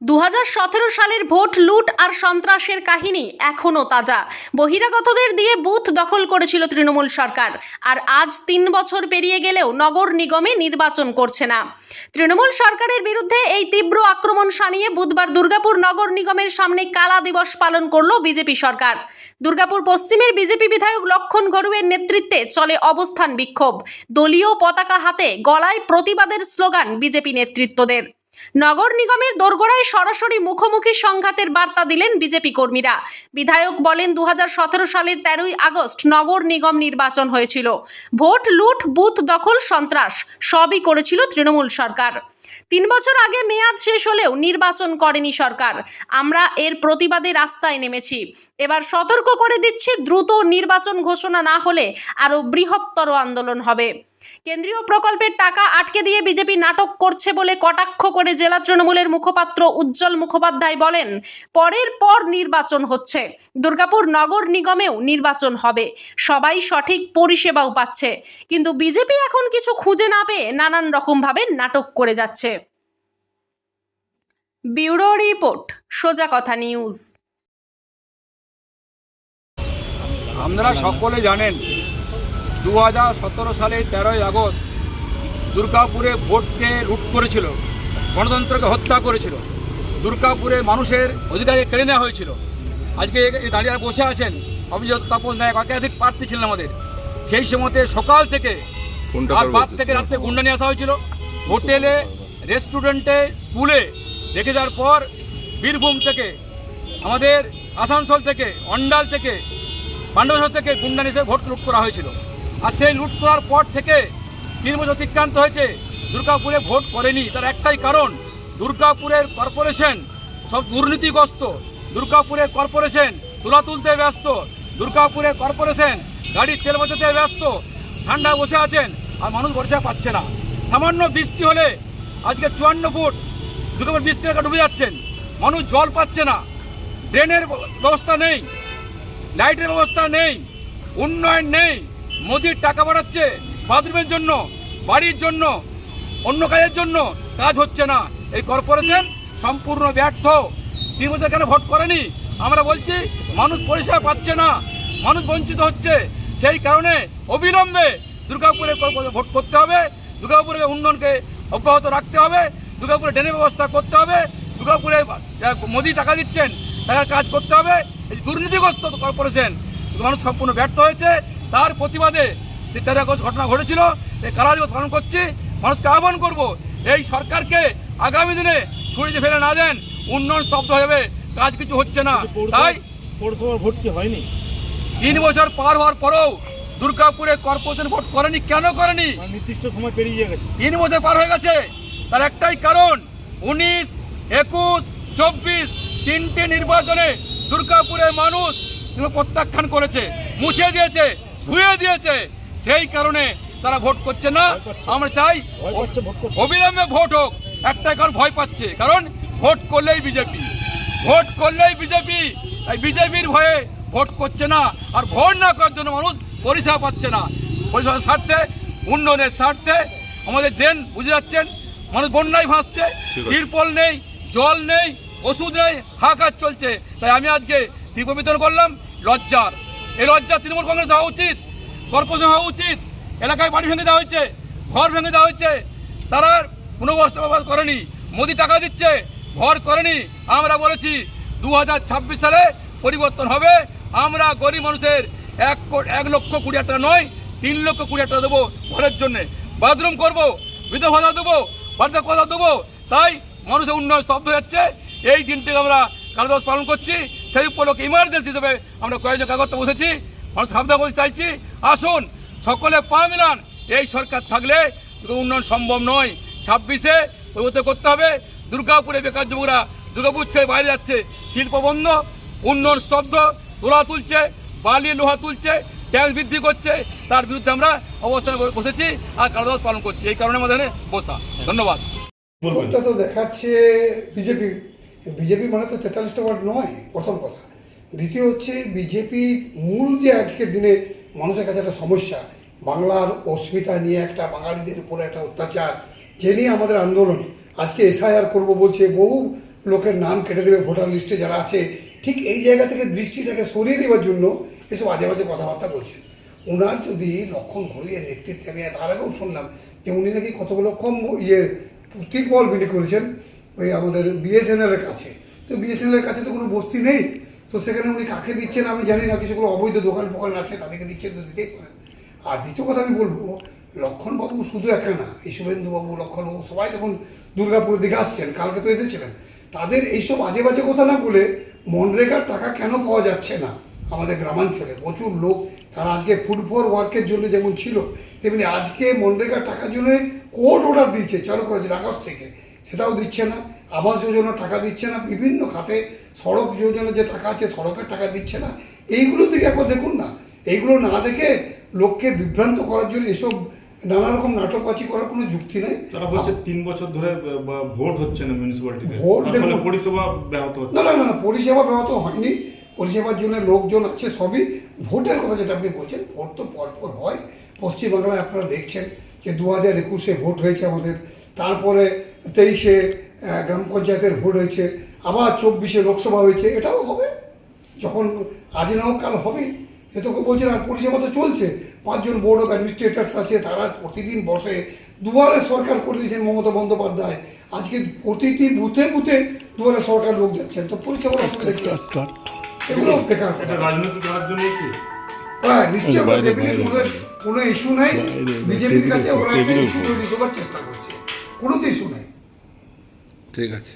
2017 সালের ভোট লুট আর সন্ত্রাসের কাহিনী এখনো তাজা। বহিরাগতদের দিয়ে বুথ দখল করেছিল তৃণমূল সরকার, আর আজ 3 বছর পেরিয়ে গেলেও নগর নিগমে নির্বাচন করছে না। তৃণমূল সরকারের বিরুদ্ধে এই তীব্র আক্রমণ শানিয়ে বুধবার দুর্গাপুর নগর নিগমের সামনে কালা দিবস পালন করল বিজেপি সরকার। দুর্গাপুর পশ্চিমের বিজেপি বিধায়ক লক্ষণ ঘড়ুইয়ের নেতৃত্বে চলে অবস্থান বিক্ষোভ। দলীয় পতাকা হাতে গলায় প্রতিবাদের স্লোগান বিজেপি নেতৃত্বদের। নগর নিগমের দোরগোড়ায় সরাসরি মুখোমুখি সংঘাতের বার্তা দিলেন বিজেপি কর্মীরা। বিধায়ক বলেন, 2017 সালের 13ই আগস্ট নগর নিগম নির্বাচন হয়েছিল। ভোট লুট, বুথ দখল, সন্ত্রাস সবই করেছিল তৃণমূল সরকার। 3 বছর আগে মেয়াদ শেষ হলেও নির্বাচন করেনি সরকার। আমরা এর প্রতিবাদে রাস্তায় নেমেছি। এবার সতর্ক করে দিচ্ছি, দ্রুত নির্বাচন ঘোষণা না হলে আরো বৃহত্তর আন্দোলন হবে। কেন্দ্রীয় প্রকল্পের টাকা আটকে দিয়ে বিজেপি নাটক করছে বলে কটাক্ষ করে জেলা তৃণমূলের মুখপাত্র উজ্জ্বল মুখোপাধ্যায় বলেন, পরের পর নির্বাচন হচ্ছে, দুর্গাপুর নগর নিগমেও নির্বাচন হবে, সবাই সঠিক পরিষেবাও পাচ্ছে, কিন্তু বিজেপি এখন কিছু খুঁজে না পেয়ে নানান রকম ভাবে নাটক করে যাচ্ছে। ব্যুরো রিপোর্ট, সোজা কথা নিউজ। আপনারা সকলে জানেন 2017 সালের 13ই আগস্ট দুর্গাপুরে ভোটকে লুট করেছিল, গণতন্ত্রকে হত্যা করেছিল, দুর্গাপুরে মানুষের অধিকারকে কেড়ে নেওয়া হয়েছিল। আজকে দাঁড়িয়ে বসে আছেন অভিজিৎ তাপস নায়ক, একাধিক প্রার্থী ছিলেন আমাদের। সেই সময়তে সকাল থেকে আর বাদ থেকে রাত্রে গুন্ডা নিয়ে আসা হয়েছিল, হোটেলে, রেস্টুরেন্টে, স্কুলে রেখে যাওয়ার পর বীরভূম থেকে, আমাদের আসানসোল থেকে, অন্ডাল থেকে, পাণ্ডবসর থেকে গুন্ডা নিয়ে ভোট লুট করা হয়েছিল। আর সেই লুট করার পর থেকে 3 বছর অতিক্রান্ত হয়েছে, দুর্গাপুরে ভোট করেনি। তার একটাই কারণ, দুর্গাপুরের কর্পোরেশন সব দুর্নীতিগ্রস্ত। দুর্গাপুরের কর্পোরেশন তুলা তুলতে ব্যস্ত, দুর্গাপুরের কর্পোরেশন গাড়ির তেল বাঁচাতে ব্যস্ত। ঠান্ডায় বসে আছেন আর মানুষ বর্ষা পাচ্ছে না। সামান্য বৃষ্টি হলে আজকে 54 ফুট দুর্গাপুর বৃষ্টি ডুবে যাচ্ছেন, মানুষ জল পাচ্ছে না, ড্রেনের ব্যবস্থা নেই, লাইটের ব্যবস্থা নেই, উন্নয়ন নেই। মোদির টাকা বাড়াচ্ছে বাথরুমের জন্য, বাড়ির জন্য, অন্য কাজের জন্য, কাজ হচ্ছে না। এই কর্পোরেশন সম্পূর্ণ ব্যর্থ। 3 বছর কেন ভোট করেনি? আমরা বলছি মানুষ পরিষেবা পাচ্ছে না, মানুষ বঞ্চিত হচ্ছে। সেই কারণে অবিলম্বে দুর্গাপুরে ভোট করতে হবে, দুর্গাপুরের উন্নয়নকে অব্যাহত রাখতে হবে, দুর্গাপুরে ড্রেনের ব্যবস্থা করতে হবে, দুর্গাপুরে মোদি টাকা দিচ্ছেন, টাকার কাজ করতে হবে। এই দুর্নীতিগ্রস্ত কর্পোরেশন মানুষ সম্পূর্ণ ব্যর্থ হয়েছে। তার প্রতিবাদে 13 আগস্ট ঘটনা ঘটেছিল, এই কালা দিবস পালন করছি। মানুষকে আহ্বান করব, এই সরকারকে আগামী দিনে ছড়িয়ে ফেলে না দেন, উন্নয়ন স্তব্ধ হয়ে যাবে, কাজ কিছু হচ্ছে না। তাই ভোট কি হয়নি? 3 বছর পার হওয়ার পরেও দুর্গাপুরে কর্পোরেশন ভোট করেনি। কেন করেনি? নির্দিষ্ট সময় পেরিয়ে গেছে, 3 বছর পার হয়ে গেছে। তার একটাই কারণ, 19, 21, 24 তিনটে নির্বাচনে দুর্গাপুরের মানুষ প্রত্যাখ্যান করেছে, মুছে দিয়েছে, ধুয়ে দিয়েছে। সেই কারণে তারা ভোট করছে না। আমরা চাই অবিলম্বে ভোট হোক। একটাই কারণ, ভয় পাচ্ছে, কারণ ভোট করলেই বিজেপি, ভোট করলেই বিজেপি। তাই বিজেপির ভয়ে ভোট করছে না। আর ভোট না করার জন্য মানুষ পরিষেবা পাচ্ছে না। পরিষেবার স্বার্থে, উন্নয়নের স্বার্থে আমাদের ড্রেন বুঝে যাচ্ছেন, মানুষ বন্যায় ভাসছে, তিরপল নেই, জল নেই, ওষুধ নেই, হাহাকার চলছে। তাই আমি আজকে তীব্র বিতরণ করলাম লজ্জার। এই লজ্জা তৃণমূল কংগ্রেস দেওয়া উচিত, কর্পোরেশন হওয়া উচিত। এলাকায় বাড়ি ভেঙে দেওয়া হয়েছে, ঘর ভেঙে দেওয়া হয়েছে, তারা পুনর্বাসন করেনি। মোদি টাকা দিচ্ছে, ঘর করেনি। আমরা বলেছি 2026 সালে পরিবর্তন হবে। আমরা গরিব মানুষের 1,20,000 টাকা নয়, 3,20,000 টাকা দেবো ঘরের জন্য, বাথরুম করবো, বিধবা ভাতা দেবো, বার্ধক্য ভাতা দেবো। তাই মানুষের উন্নয়ন স্তব্ধ হয়ে যাচ্ছে। এই দিনটিকে আমরা কালা দিবস পালন করছি। সেই উপলক্ষে ইমার্জেন্সি হিসেবে আমরা কয়েকজন কাগজটা বসেছি, মানুষ সাবধান করতে চাইছি। আসুন সকলে পা মিলান। এই সরকার থাকলে উন্নয়ন সম্ভব নয়। 26-এ পরিবর্তন করতে হবে। দুর্গাপুরে বেকার যুবকরা দুর্গাপুর ছেড়ে বাইরে যাচ্ছে, শিল্প বন্ধ, উন্নয়ন স্তব্ধ, তোলা তুলছে, বালি লোহা তুলছে, ট্যাক্স বৃদ্ধি করছে। তার বিরুদ্ধে আমরা অবস্থান বসেছি আর কালা দিবস পালন করছি। এই কারণে আমাদের বসা। ধন্যবাদ। ভোটটা তো দেখাচ্ছে বিজেপি মানে তো 43টা ওয়ার্ড নয়, প্রথম কথা। দ্বিতীয় হচ্ছে বিজেপি মূল যে আজকের দিনে মানুষের কাছে একটা সমস্যা, বাংলার অস্মিতা নিয়ে একটা, বাঙালিদের উপরে একটা অত্যাচার, যে নিয়ে আমাদের আন্দোলন। আজকে এসআইআর করবো বলছে, বহু লোকের নাম কেটে দেবে ভোটার লিস্টে যারা আছে, ঠিক এই জায়গা থেকে দৃষ্টিটাকে সরিয়ে দেওয়ার জন্য এসব আজে বাজে কথাবার্তা বলছেন। ওনার যদি লক্ষণ ঘুরিয়ে নেতৃত্বে নিয়ে, তার আগেও শুনলাম যে উনি নাকি কতগুলো কম ত্রিপল বিলি করেছেন ওই আমাদের বিএসএনএল এর কাছে। তো বিএসএনএল এর কাছে তো কোনো বস্তি নেই, তো সেখানে উনি কাকে দিচ্ছেন আমি জানি না, কিছুগুলো অবৈধ দোকান ফোকান আছে তাদেরকে দিচ্ছেন, তো দিতেই পারেন। আর দ্বিতীয় কথা আমি বলবো, লক্ষণবাবু শুধু একা না, এই শুভেন্দুবাবু, লক্ষণবাবু সবাই তখন দুর্গাপুরের দিকে আসছেন, কালকে তো এসেছিলেন। তাদের এইসব আজে বাজে কথা না বলে মনরেগার টাকা কেন পাওয়া যাচ্ছে না আমাদের গ্রামাঞ্চলে, প্রচুর লোক তারা আজকে ফুড ফর ওয়ার্কের জন্য যেমন ছিল, তেমনি আজকে মনরেগার টাকার জন্য কোর্ট অর্ডার দিয়েছে চালু করেছে আগস্ট থেকে, সেটাও দিচ্ছে না। আবাস যোজনা টাকা দিচ্ছে না, বিভিন্ন খাতে সড়ক যোজনা যে টাকা আছে সড়কের টাকা দিচ্ছে না। এইগুলো থেকে একবার দেখুন না, এইগুলো না দেখে লোককে বিভ্রান্ত করার জন্য এসব নানা রকম নাটকবাজি করার কোনো যুক্তি নেই। তারা বলছে 3 বছর ধরে ভোট হচ্ছে না মিউনিসিপ্যালিটিতে, ভোট তার ফলে পরিষেবা ব্যাহত হচ্ছে। না না না না, পরিষেবা ব্যাহত হয়নি, পরিষেবার জন্য লোকজন আছে সবই। ভোটের কথা যেটা আপনি বলছেন, ভোট তো পরপর হয়। পশ্চিমবাংলায় আপনারা দেখছেন যে 2021-এ ভোট হয়েছে আমাদের, তারপরে 23-এ গ্রাম পঞ্চায়েতের ভোট হয়েছে, আবার 24-এ লোকসভা হয়েছে, এটাও হবে যখন আজ না হোক কাল হবে। এ তোকে বলছেন, আর পরিষেবা তো চলছে। 5 জন বোর্ড অফ অ্যাডমিনিস্ট্রেটরস আছে, তারা প্রতিদিন বসে, দুয়ারে সরকার করে দিয়েছেন মমতা বন্দ্যোপাধ্যায়। আজকে প্রতিটি বুথে বুথে দুয়ারে সরকার লোক যাচ্ছেন, তো পরিষেবার অসুবিধা কি আছে? এগুলো বেকার এটা রাজনীতি করার জন্যই কি? হ্যাঁ নিশ্চয়ই, কোনো ইস্যু নাই বিজেপির কাছে, ওরা একটা ইস্যু তৈরি করার চেষ্টা করছে, কোনো তো ইস্যু নাই। ঠিক আছে।